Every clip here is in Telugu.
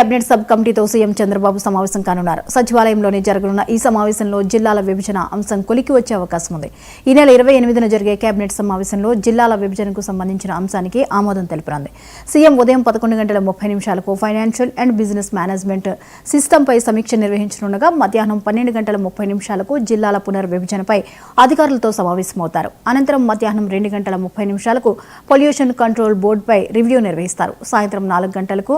కేబినెట్ సబ్ కమిటీతో సీఎం చంద్రబాబు సమావేశం కానున్నారు. సచివాలయంలోనే జరగనున్న ఈ సమావేశంలో జిల్లాల విభజన అంశం కొలికి వచ్చే అవకాశం ఉంది. ఈ నెల 28న జరిగే కేబినెట్ సమావేశంలో జిల్లాల విభజనకు సంబంధించిన అంశానికి ఆమోదం తెలుపనుంది. సీఎం ఉదయం 11:30 ఫైనాన్షియల్ అండ్ బిజినెస్ మేనేజ్మెంట్ సిస్టంపై సమీక్ష నిర్వహించనుండగా మధ్యాహ్నం 12:30 జిల్లాల పునర్విభజనపై అధికారులతో సమావేశమవుతారు. అనంతరం మధ్యాహ్నం 2:30 పొల్యూషన్ కంట్రోల్ బోర్డుపై రివ్యూ నిర్వహిస్తారు. సాయంత్రం 4 గంటలకు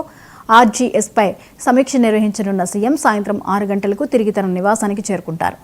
ఆర్జీఎస్ పై సమీక్ష నిర్వహించనున్న సీఎం సాయంత్రం 6 గంటలకు తిరిగి తన నివాసానికి చేరుకుంటారు.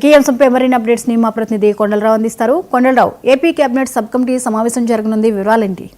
ఈ అంశంపై మరిన్ని అప్డేట్స్ ని మా ప్రతినిధి కొండలరావు అందిస్తారు. Kondalarao, AP cabinet sub committee సమావేశం జరగనుంది, వివరాలేంటి?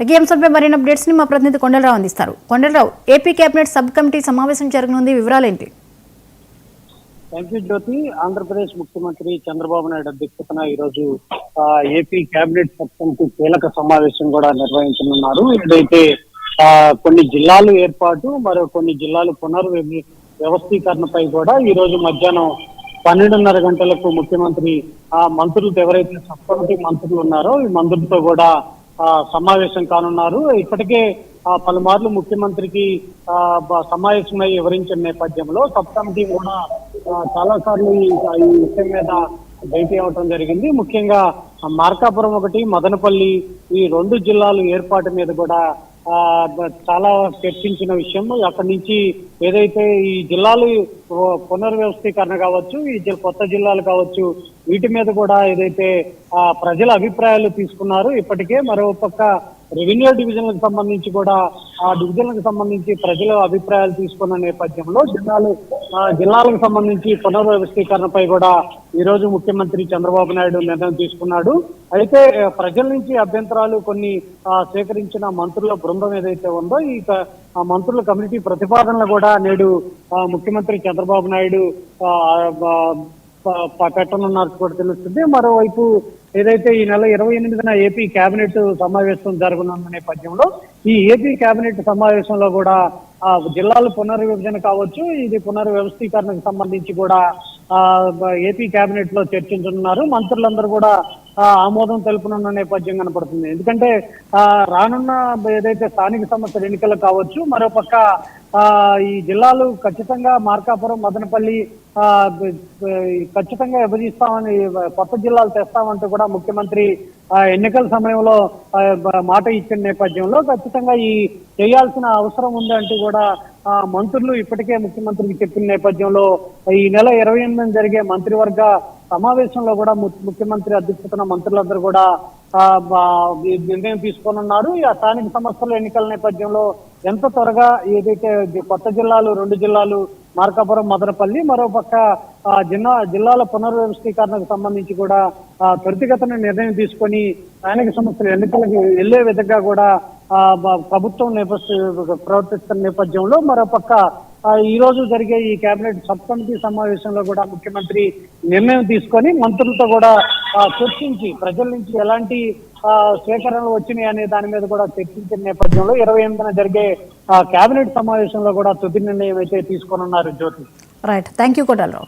ఈ అంశంపై మరిన్ని అప్డేట్స్ ని మా ప్రతినిధి కొండలరావు అందిస్తారు. Kondalarao, AP cabinet sub committee సమావేశం జరగనుంది, వివరాలేంటి? థ్యాంక్ యూ జ్యోతి. ఆంధ్రప్రదేశ్ ముఖ్యమంత్రి చంద్రబాబు నాయుడు అధ్యక్షతన ఈరోజు ఏపీ కేబినెట్ సబ్ కమిటీ కీలక సమావేశం కూడా నిర్వహించనున్నారు. ఏదైతే కొన్ని జిల్లాలు ఏర్పాటు, మరో కొన్ని జిల్లాలు వ్యవస్థీకరణపై కూడా ఈ రోజు మధ్యాహ్నం 12:30 గంటలకు ముఖ్యమంత్రి మంత్రులతో ఎవరైతే సబ్ కమిటీ మంత్రులు ఉన్నారో ఈ మంత్రులతో కూడా సమావేశం కానున్నారు. ఇప్పటికే పలుమార్లు ముఖ్యమంత్రికి సమావేశమై వివరించిన నేపథ్యంలో సబ్ కమిటీ కూడా చాలా సార్లు ఈ విషయం మీద భేటీ అవడం జరిగింది. ముఖ్యంగా మార్కాపురం ఒకటి, మదనపల్లి ఈ 2 జిల్లాలు ఏర్పాటు మీద కూడా చాలా చర్చించిన విషయం. అక్కడి నుంచి ఏదైతే ఈ జిల్లాలు పునర్వ్యవస్థీకరణ కావచ్చు, ఈ కొత్త జిల్లాలు కావచ్చు, వీటి మీద కూడా ఏదైతే ప్రజల అభిప్రాయాలు తీసుకున్నారు. ఇప్పటికే మరోపక్క రెవెన్యూ డివిజన్లకు సంబంధించి కూడా ఆ డివిజన్లకు సంబంధించి ప్రజల అభిప్రాయాలు తీసుకున్న నేపథ్యంలో జిల్లాలకు సంబంధించి పునర్వ్యవస్థీకరణపై కూడా ఈ రోజు ముఖ్యమంత్రి చంద్రబాబు నాయుడు నిర్ణయం తీసుకున్నాడు. అయితే ప్రజల నుంచి అభ్యంతరాలు కొన్ని సేకరించిన మంత్రుల బృందం ఏదైతే ఉందో ఈ మంత్రుల కమిటీ ప్రతిపాదనలు కూడా నేడు ముఖ్యమంత్రి చంద్రబాబు నాయుడు పెట్టనున్నారు కూడా తెలుస్తుంది. మరోవైపు ఏదైతే ఈ నెల 28న ఏపీ కేబినెట్ సమావేశం జరగనున్న నేపథ్యంలో ఈ ఏపీ కేబినెట్ సమావేశంలో కూడా జిల్లాల పునర్విభజన కావచ్చు, ఇది పునర్వ్యవస్థీకరణకు సంబంధించి కూడా ఏపీ కేబినెట్ లో చర్చించనున్నారు. మంత్రులందరూ కూడా ఆమోదం తెలుపనున్న నేపథ్యం కనపడుతుంది. ఎందుకంటే రానున్న ఏదైతే స్థానిక సంస్థల ఎన్నికలు కావచ్చు, మరోపక్క ఈ జిల్లాలు ఖచ్చితంగా మార్కాపురం, మదనపల్లి ఖచ్చితంగా విభజిస్తామని, కొత్త జిల్లాలు తెస్తామంటూ కూడా ముఖ్యమంత్రి ఎన్నికల సమయంలో మాట ఇచ్చిన నేపథ్యంలో ఖచ్చితంగా ఈ చేయాల్సిన అవసరం ఉంది అంటూ కూడా మంత్రులు ఇప్పటికే ముఖ్యమంత్రికి చెప్పిన నేపథ్యంలో ఈ నెల 28న జరిగే మంత్రివర్గ సమావేశంలో కూడా ముఖ్యమంత్రి అధ్యక్షతన మంత్రులందరూ కూడా నిర్ణయం తీసుకోనున్నారు. ఆ స్థానిక సంస్థల ఎన్నికల నేపథ్యంలో ఎంత త్వరగా ఏదైతే కొత్త జిల్లాలు 2 జిల్లాలు మార్కాపురం, మదనపల్లి, మరోపక్క జిల్లాల పునర్వ్యవస్థీకరణకు సంబంధించి కూడా త్వరితగతిన నిర్ణయం తీసుకొని స్థానిక సంస్థల ఎన్నికలకు వెళ్లే విధంగా కూడా ప్రభుత్వం ప్రవర్తిస్తున్న నేపథ్యంలో మరోపక్క ఈ రోజు జరిగే ఈ కేబినెట్ సబ్ కమిటీ సమావేశంలో కూడా ముఖ్యమంత్రి నిర్ణయం తీసుకొని మంత్రులతో కూడా చర్చించి ప్రజల నుంచి ఎలాంటి సేకరణలు వచ్చినాయి అనే దాని మీద కూడా చర్చించిన నేపథ్యంలో 28న జరిగే కేబినెట్ సమావేశంలో కూడా తుది నిర్ణయం అయితే తీసుకోనున్నారు. Jyothi. Right, thank you Kondalarao.